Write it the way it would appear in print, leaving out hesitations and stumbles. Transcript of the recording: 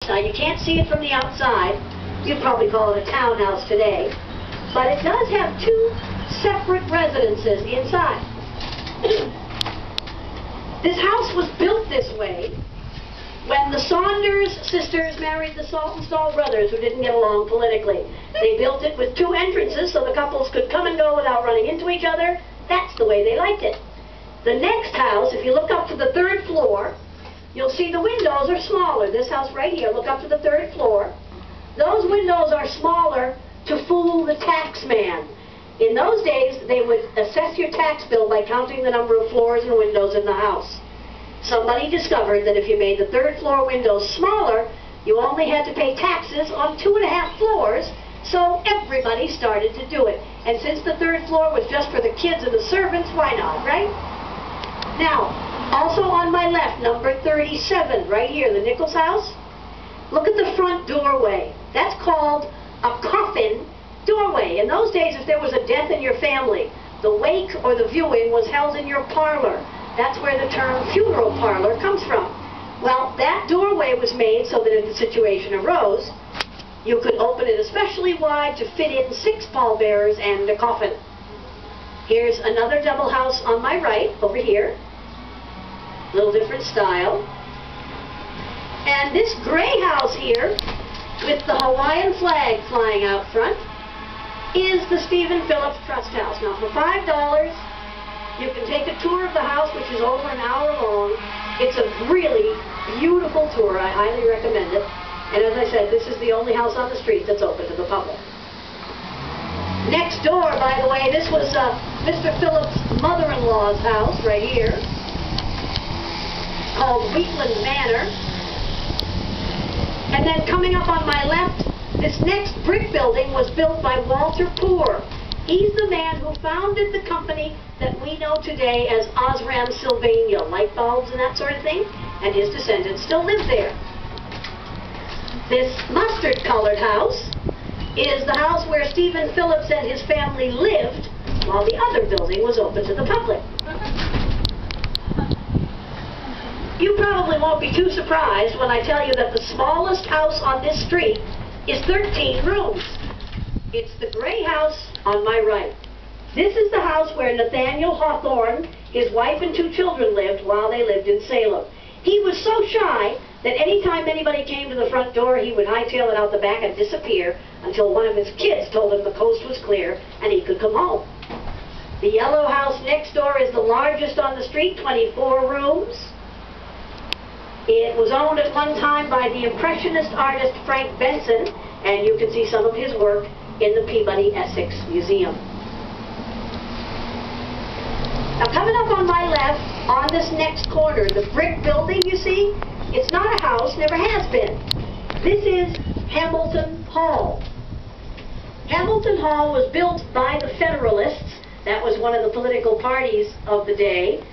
Now, you can't see it from the outside. You'd probably call it a townhouse today. But it does have two separate residences inside. This house was built this way when the Saunders sisters married the Saltonstall brothers, who didn't get along politically. They built it with two entrances so the couples could come and go without running into each other. That's the way they liked it. The next house, if you look up to the third floor, you'll see the windows are smaller. This house right here, look up to the third floor. Those windows are smaller to fool the tax man. In those days, they would assess your tax bill by counting the number of floors and windows in the house. Somebody discovered that if you made the third floor windows smaller, you only had to pay taxes on 2.5 floors, so everybody started to do it. And since the third floor was just for the kids and the servants, why not, right? Now, also on my left, number 37, right here, the Nichols house. Look at the front doorway. That's called a coffin doorway. In those days, if there was a death in your family, the wake or the viewing was held in your parlor. That's where the term funeral parlor comes from. Well, that doorway was made so that if the situation arose, you could open it especially wide to fit in 6 pallbearers and a coffin. Here's another double house on my right, over here. A little different style. And this gray house here, with the Hawaiian flag flying out front, is the Stephen Phillips Trust House. Now, for $5, you can take a tour of the house, which is over an hour long. It's a really beautiful tour. I highly recommend it. And as I said, this is the only house on the street that's open to the public. Next door, by the way, this was Mr. Phillips' mother-in-law's house right here, called Wheatland Manor. And then coming up on my left, this next brick building was built by Walter Poor. He's the man who founded the company that we know today as Osram Sylvania, light bulbs and that sort of thing, and his descendants still live there. This mustard-colored house is the house where Stephen Phillips and his family lived while the other building was open to the public. You probably won't be too surprised when I tell you that the smallest house on this street is 13 rooms. It's the gray house on my right. This is the house where Nathaniel Hawthorne, his wife and 2 children lived while they lived in Salem. He was so shy that anytime anybody came to the front door, he would hightail it out the back and disappear until one of his kids told him the coast was clear and he could come home. The yellow house next door is the largest on the street, 24 rooms. It was owned at one time by the Impressionist artist Frank Benson, and you can see some of his work in the Peabody Essex Museum. Now, coming up on my left, on this next corner, the brick building you see, it's not a house, never has been. This is Hamilton Hall. Hamilton Hall was built by the Federalists. That was one of the political parties of the day.